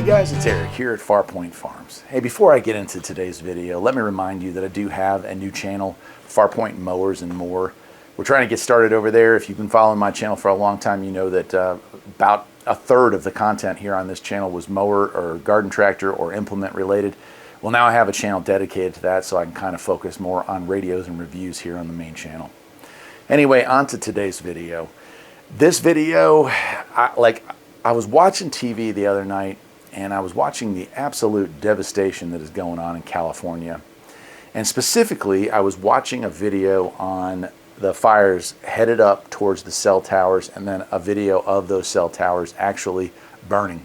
Hey guys, it's Eric here at Farpoint Farms. Hey, before I get into today's video, let me remind you that I do have a new channel, Farpoint Mowers and More. We're trying to get started over there. If you've been following my channel for a long time, you know that about a third of the content here on this channel was mower or garden tractor or implement related. Well, now I have a channel dedicated to that, so I can kind of focus more on radios and reviews here on the main channel. Anyway, on to today's video. This video, I was watching TV the other night, and I was watching the absolute devastation that is going on in California. And specifically, I was watching a video on the fires headed up towards the cell towers, and then a video of those cell towers actually burning.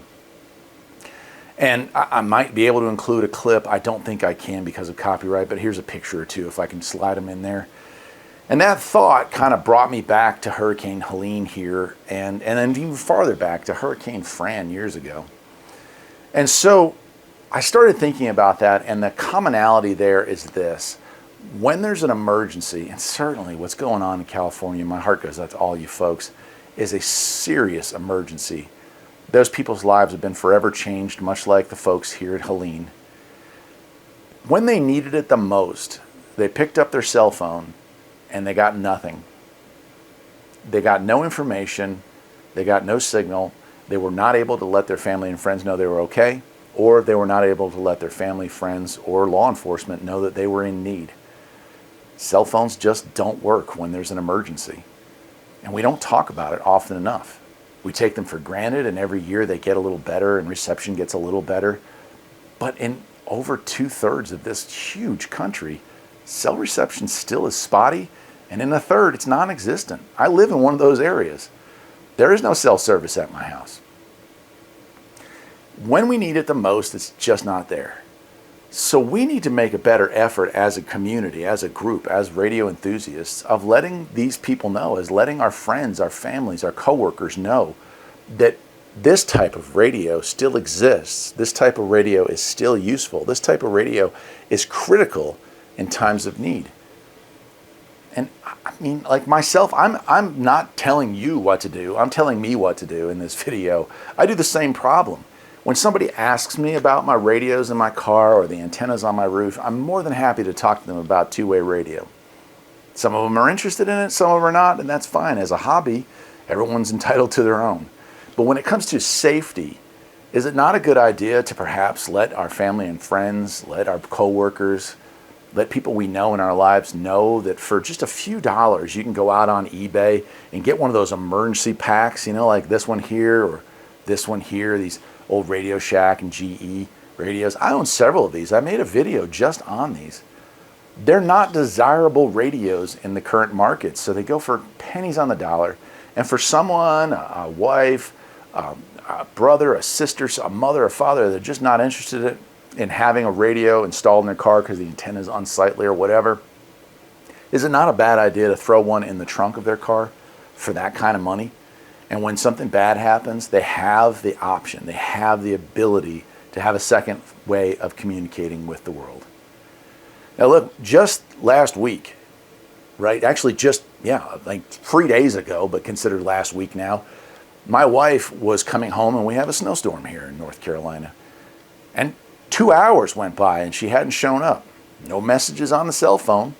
And I might be able to include a clip. I don't think I can because of copyright, but here's a picture or two if I can slide them in there. And that thought kind of brought me back to Hurricane Helene here, and then even farther back to Hurricane Fran years ago. And so I started thinking about that, and the commonality there is this. When there's an emergency, and certainly what's going on in California, my heart goes out to all you folks, is a serious emergency. Those people's lives have been forever changed, much like the folks here at Helene. When they needed it the most, they picked up their cell phone and they got nothing. They got no information, they got no signal. They were not able to let their family and friends know they were okay, or they were not able to let their family, friends, or law enforcement know that they were in need. Cell phones just don't work when there's an emergency. And we don't talk about it often enough. We take them for granted, and every year they get a little better and reception gets a little better. But in over 2/3 of this huge country, cell reception still is spotty, and in a third, it's non-existent. I live in one of those areas. There is no cell service at my house. When we need it the most, it's just not there. So we need to make a better effort as a community, as a group, as radio enthusiasts, of letting these people know, as letting our friends, our families, our coworkers know that this type of radio still exists. This type of radio is still useful. This type of radio is critical in times of need. And I mean, like myself, I'm not telling you what to do. I'm telling me what to do in this video. I do the same problem. When somebody asks me about my radios in my car or the antennas on my roof, I'm more than happy to talk to them about two-way radio. Some of them are interested in it, some of them are not, and that's fine. As a hobby, everyone's entitled to their own. But when it comes to safety, is it not a good idea to perhaps let our family and friends, let our coworkers, let people we know in our lives know that for just a few dollars, you can go out on eBay and get one of those emergency packs, you know, like this one here or this one here, these old Radio Shack and GE radios. I own several of these. I made a video just on these. They're not desirable radios in the current market, so they go for pennies on the dollar. And for someone, a wife, a brother, a sister, a mother, a father, they're just not interested in having a radio installed in their car because the antenna is unsightly or whatever. Is it not a bad idea to throw one in the trunk of their car for that kind of money? And when something bad happens, they have the option, they have the ability to have a second way of communicating with the world. Now look, just last week, right? Actually like 3 days ago, but considered last week now, my wife was coming home and we have a snowstorm here in North Carolina. And 2 hours went by and she hadn't shown up. No messages on the cell phone.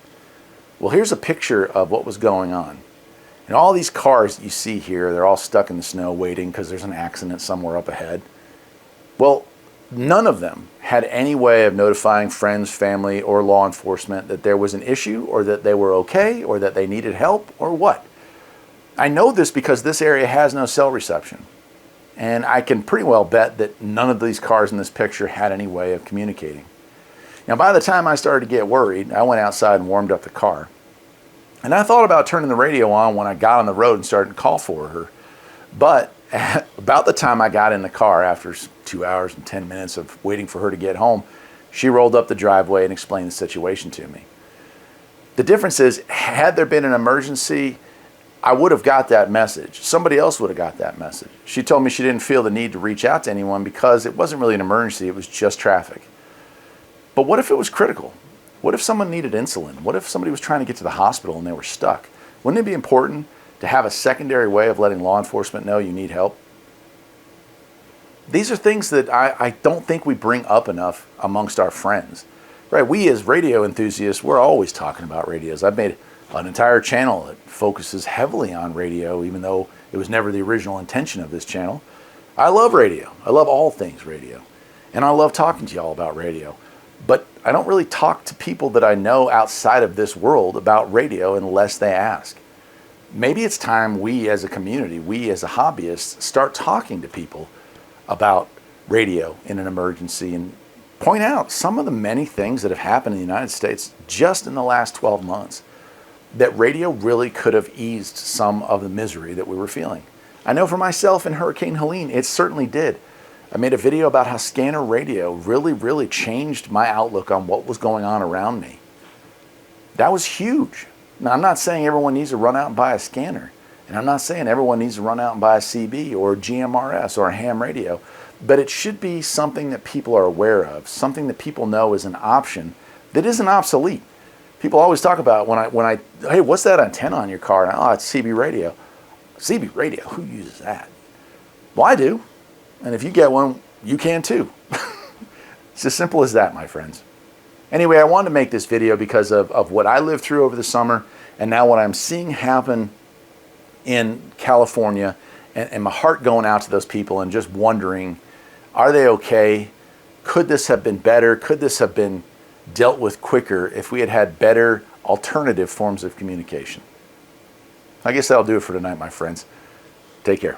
Well, here's a picture of what was going on. And all these cars that you see here, they're all stuck in the snow waiting because there's an accident somewhere up ahead. Well, none of them had any way of notifying friends, family, or law enforcement that there was an issue or that they were okay or that they needed help or what. I know this because this area has no cell reception. And I can pretty well bet that none of these cars in this picture had any way of communicating. Now, by the time I started to get worried, I went outside and warmed up the car. And I thought about turning the radio on when I got on the road and started to call for her. But about the time I got in the car, after 2 hours and 10 minutes of waiting for her to get home, she rolled up the driveway and explained the situation to me. The difference is, had there been an emergency, I would have got that message. Somebody else would have got that message. She told me she didn't feel the need to reach out to anyone because it wasn't really an emergency, it was just traffic. But what if it was critical? What if someone needed insulin? What if somebody was trying to get to the hospital and they were stuck? Wouldn't it be important to have a secondary way of letting law enforcement know you need help? These are things that I don't think we bring up enough amongst our friends. Right? We as radio enthusiasts, we're always talking about radios. I've made an entire channel that focuses heavily on radio, even though it was never the original intention of this channel. I love radio. I love all things radio. And I love talking to y'all about radio. But I don't really talk to people that I know outside of this world about radio unless they ask. Maybe it's time we as a community, we as a hobbyist, start talking to people about radio in an emergency and point out some of the many things that have happened in the United States just in the last 12 months that radio really could have eased some of the misery that we were feeling. I know for myself in Hurricane Helene, it certainly did. I made a video about how scanner radio really changed my outlook on what was going on around me. That was huge. Now, I'm not saying everyone needs to run out and buy a scanner. And I'm not saying everyone needs to run out and buy a CB or a GMRS or a ham radio. But it should be something that people are aware of, something that people know is an option that isn't obsolete. People always talk about hey, what's that antenna on your car? Oh, it's CB radio. CB radio, who uses that? Well, I do. And if you get one, you can too. It's as simple as that, my friends. Anyway, I wanted to make this video because of what I lived through over the summer and now what I'm seeing happen in California, and my heart going out to those people and just wondering, are they okay? Could this have been better? Could this have been dealt with quicker if we had had better alternative forms of communication? I guess that'll do it for tonight, my friends. Take care.